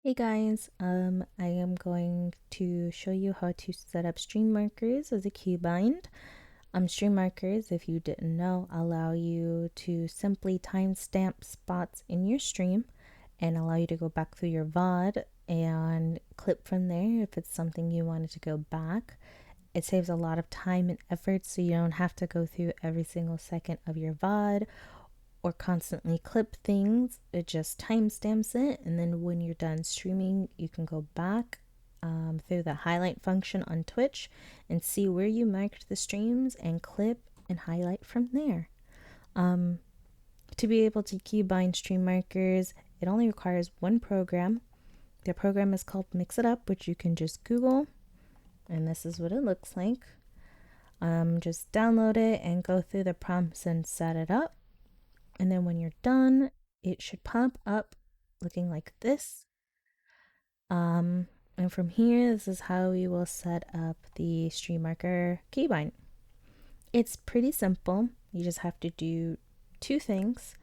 Hey guys, I am going to show you how to set up stream markers as a keybind. Stream markers, if you didn't know, allow you to simply timestamp spots in your stream and allow you to go back through your VOD and clip from there if it's something you wanted to go back. It saves a lot of time and effort so you don't have to go through every single second of your VOD or constantly clip things. It just timestamps it, and then when you're done streaming you can go back through the highlight function on Twitch and see where you marked the streams and clip and highlight from there. To be able to keybind stream markers, it only requires one program. The program is called Mixitup, which you can just Google, and this is what it looks like. Just download it and go through the prompts and set it up. And then when you're done, it should pop up looking like this. And from here, this is how we will set up the stream marker keybind. It's pretty simple. You just have to do two things.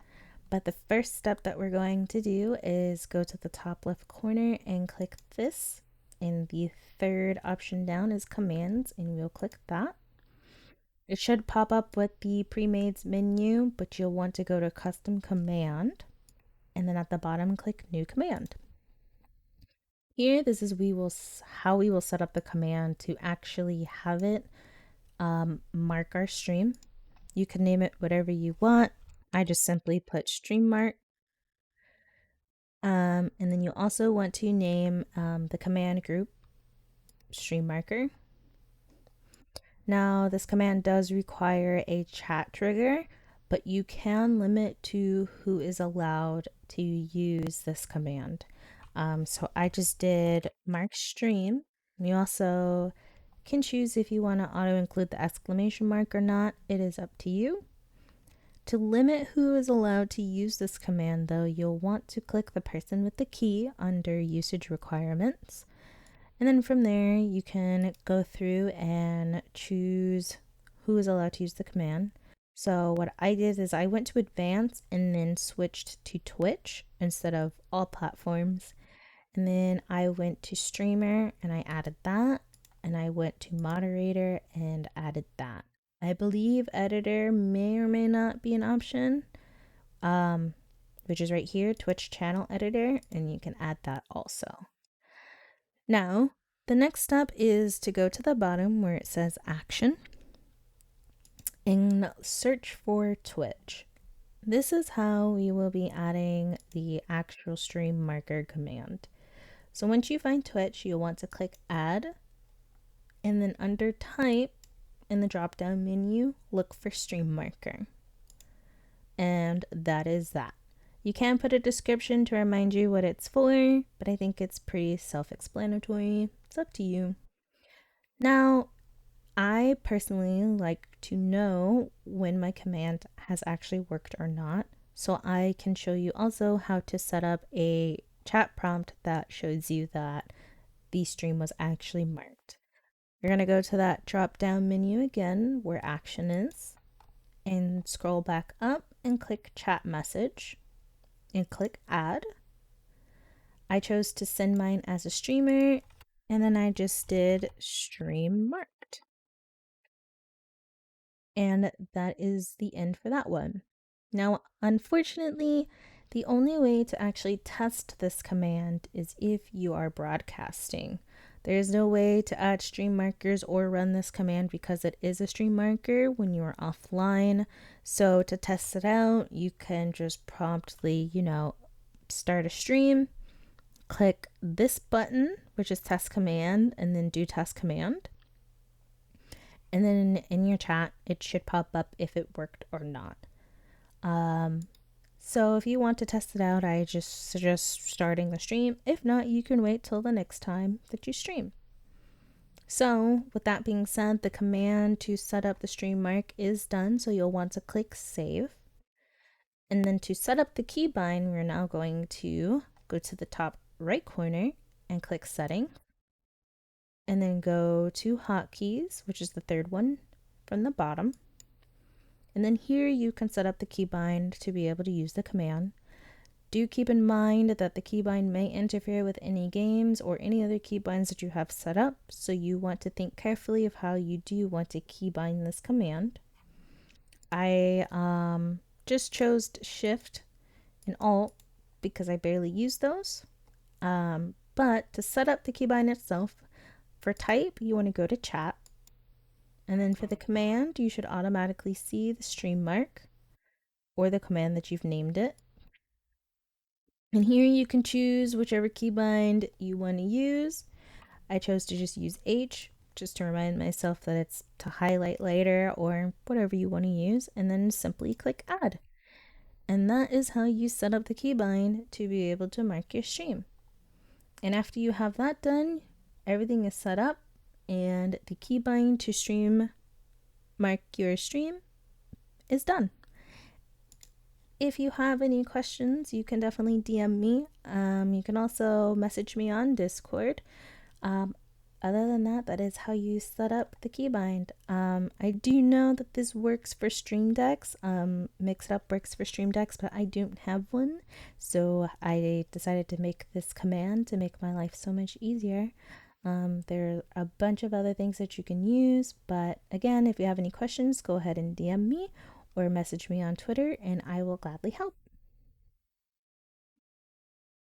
But the first step that we're going to do is go to the top left corner and click this. And the third option down is commands, and we'll click that. It should pop up with the pre-made menu, but you'll want to go to custom command, and then at the bottom click new command. Here, this is how we will set up the command to actually have it mark our stream. You can name it whatever you want. I just simply put stream mark. And then you also want to name the command group stream marker. Now, this command does require a chat trigger, but you can limit to who is allowed to use this command. So I just did mark stream. You also can choose if you want to auto include the exclamation mark or not. It is up to you. To limit who is allowed to use this command, though, you'll want to click the person with the key under usage requirements. And then from there, you can go through and choose who is allowed to use the command. So what I did is I went to advanced and then switched to Twitch instead of all platforms. And then I went to streamer and I added that. And I went to moderator and added that. I believe editor may or may not be an option, which is right here, Twitch channel editor, and you can add that also. Now, the next step is to go to the bottom where it says action and search for Twitch. This is how we will be adding the actual stream marker command. So once you find Twitch, you'll want to click add, and then under type in the drop down menu, look for stream marker. And that is that. You can put a description to remind you what it's for, but I think it's pretty self-explanatory. It's up to you. Now, I personally like to know when my command has actually worked or not, so I can show you also how to set up a chat prompt that shows you that the stream was actually marked. You're going to go to that drop-down menu again where action is, and scroll back up and click chat message. And click add. I chose to send mine as a streamer, and then I just did stream marked. And that is the end for that one. Now, unfortunately, the only way to actually test this command is if you are broadcasting. There is no way to add stream markers or run this command because it is a stream marker when you are offline. So to test it out, you can just promptly, start a stream, click this button, which is test command, and then do test command. And then in your chat, it should pop up if it worked or not. So if you want to test it out, I just suggest starting the stream. If not, you can wait till the next time that you stream. So with that being said, the command to set up the stream mark is done. So you'll want to click save. And then to set up the keybind, we're now going to go to the top right corner and click setting. And then go to hotkeys, which is the third one from the bottom. And then here you can set up the keybind to be able to use the command. Do keep in mind that the keybind may interfere with any games or any other keybinds that you have set up, so you want to think carefully of how you do want to keybind this command. I just chose Shift and Alt because I barely use those. But to set up the keybind itself, for type, you want to go to chat. And then for the command, you should automatically see the stream mark or the command that you've named it. And here you can choose whichever keybind you want to use. I chose to just use H, just to remind myself that it's to highlight later or whatever you want to use, and then simply click add. And that is how you set up the keybind to be able to mark your stream. And after you have that done, everything is set up and the keybind to mark your stream is done. If you have any questions, you can definitely DM me. You can also message me on Discord. Other than that, that is how you set up the keybind. I do know that this works for Stream Decks. Mixitup works for Stream Decks, but I don't have one. So I decided to make this command to make my life so much easier. There are a bunch of other things that you can use, but again, if you have any questions, go ahead and DM me or message me on Twitter and I will gladly help.